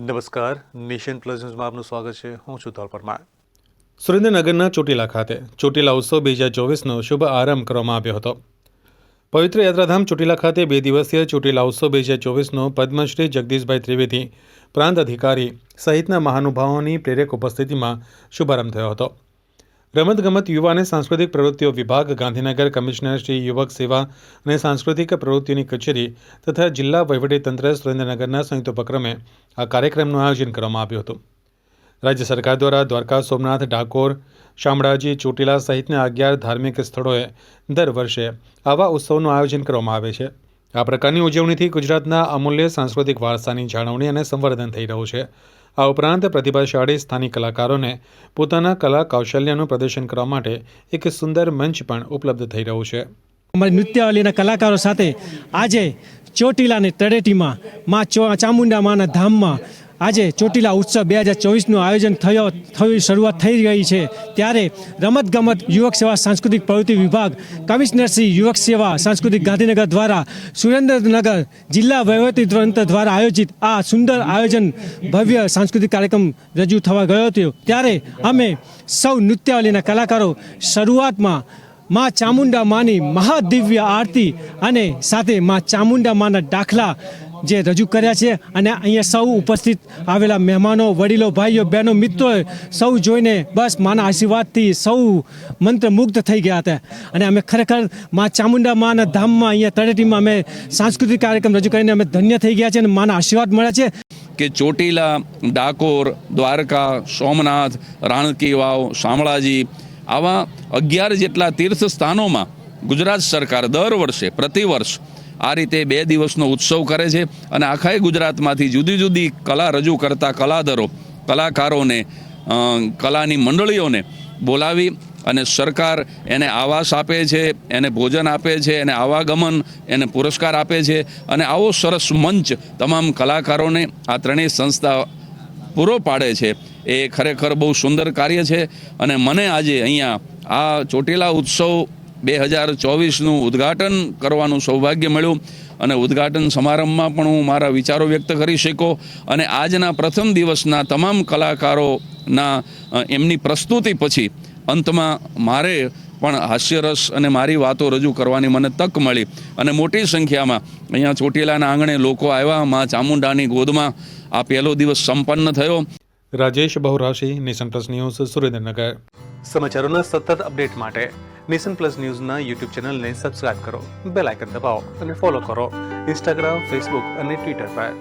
નમસ્કાર, nation plus ન્યૂઝમાં આપનું સ્વાગત છે. હું છું ધોલ પરમાર. સુરેન્દ્રનગરના ચોટીલા ખાતે ચોટીલા ઉત્સવ 2024નો શુભ આરંભ કરવામાં આવ્યો હતો. પવિત્ર યાત્રાધામ ચોટીલા ખાતે 2 દિવસીય ચોટીલા ઉત્સવ 2024નો પદ્મશ્રી જગદીશભાઈ ત્રિવેદી પ્રાંત અધિકારી સહિતના મહાનુભાવોની પ્રેરક ઉપસ્થિતિમાં શુભારંભ થયો હતો. રમતગમત યુવા અને સાંસ્કૃતિક પ્રવૃત્તિઓ વિભાગ, ગાંધીનગર કમિશનર શ્રી યુવક સેવા અને સાંસ્કૃતિક પ્રવૃત્તિઓની કચેરી તથા જિલ્લા વહીવટીતંત્ર સુરેન્દ્રનગરના સંયુક્ત ઉપક્રમે આ કાર્યક્રમનું આયોજન કરવામાં આવ્યું હતું. રાજ્ય સરકાર દ્વારા દ્વારકા, સોમનાથ, ડાકોર, શામળાજી, ચોટીલા સહિતના 11 ધાર્મિક સ્થળોએ દર વર્ષે આવા ઉત્સવનું આયોજન કરવામાં આવે છે. આ પ્રકારની ઉજવણીથી ગુજરાતના અમૂલ્ય સાંસ્કૃતિક વારસાની જાળવણી અને સંવર્ધન થઈ રહ્યું છે. આ ઉપરાંત પ્રતિભાશાળી સ્થાનિક કલાકારોને પોતાના કલા કૌશલ્યનું પ્રદર્શન કરવા માટે એક સુંદર મંચ પણ ઉપલબ્ધ થઈ રહ્યું છે. અમારી નૃત્યાવલીના કલાકારો સાથે આજે ચોટીલાની તળેટીમાં મા ચામુંડા માના ધામમાં આજે ચોટીલા ઉત્સવ 2024નું આયોજન થયું શરૂઆત થઈ રહી છે. ત્યારે રમતગમત યુવક સેવા સાંસ્કૃતિક પ્રવૃત્તિ વિભાગ, કમિશનર શ્રી યુવક સેવા સાંસ્કૃતિક ગાંધીનગર દ્વારા સુરેન્દ્રનગર જિલ્લા વહીવટીતંત્ર દ્વારા આયોજિત આ સુંદર આયોજન ભવ્ય સાંસ્કૃતિક કાર્યક્રમ રજૂ થવા ગયો હતો. ત્યારે અમે સૌ નૃત્યાવલીના કલાકારો શરૂઆતમાં મા ચામુંડા માની મહાદિવ્ય આરતી અને સાથે મા ચામુંડા માના દાખલા જે રજૂ કર્યા છે અને અહીંયા સૌ ઉપસ્થિત આવેલા મહેમાનો, વડીલો, ભાઈઓ, બહેનો, મિત્રોએ સૌ જોઈને બસ માના આશીર્વાદથી સૌ મંત્રમુગ્ધ થઈ ગયા હતા. અને અમે ખરેખર મા ચામુંડા માના ધામમાં અહીંયા તળેટીમાં અમે સાંસ્કૃતિક કાર્યક્રમ રજૂ કરીને અમે ધન્ય થઈ ગયા છે અને માના આશીર્વાદ મળ્યા છે. કે ચોટીલા, ડાકોર, દ્વારકા, સોમનાથ, રાણકી વાવ, શામળાજી આવા 11 જેટલા તીર્થ સ્થાનોમાં ગુજરાત સરકાર દર વર્ષે પ્રતિવર્ષ આ રીતે 2 દિવસનો ઉત્સવ કરે છે અને આખા ગુજરાતમાંથી જુદી જુદી કલા રજૂ કરતા કલાકારો, કલાકારોને, કલાની મંડળીઓને બોલાવી અને સરકાર એને આવાસ આપે છે, એને ભોજન આપે છે, એને આવાગમન, એને પુરસ્કાર આપે છે અને આવો સરસ મંચ તમામ કલાકારોને આ ત્રણેય સંસ્થા પૂરો પાડે છે. એ ખરેખર બહુ સુંદર કાર્ય છે અને મને આજે અહીંયા આ ચોટીલા ઉત્સવ 2024નું ઉદ્ઘાટન કરવાનું સૌભાગ્ય મળ્યું અને ઉદ્ઘાટન સમારંભમાં પણ હું મારા વિચારો વ્યક્ત કરી શક્યો અને આજના પ્રથમ દિવસના તમામ કલાકારોના એમની પ્રસ્તુતિ પછી અંતમાં મારે પણ હાસ્યરસ અને મારી વાતો રજૂ કરવાની મને તક મળી અને મોટી સંખ્યામાં અહીંયા ચોટીલાના આંગણે લોકો આવ્યા. મા ચામુંડાની ગોદમાં આ પહેલો દિવસ સંપન્ન થયો. Rajesh બહુરાશી, nation plus news, Surendranagar. સમાચારોના સતત અપડેટ માટે નેશન પ્લસ ન્યૂઝના યુટ્યુબ ચેનલને સબસ્ક્રાઇબ કરો, બેલ આઇકન દબાવો અને ફોલો કરો ઇન્સ્ટાગ્રામ, ફેસબુક અને ટ્વિટર પર.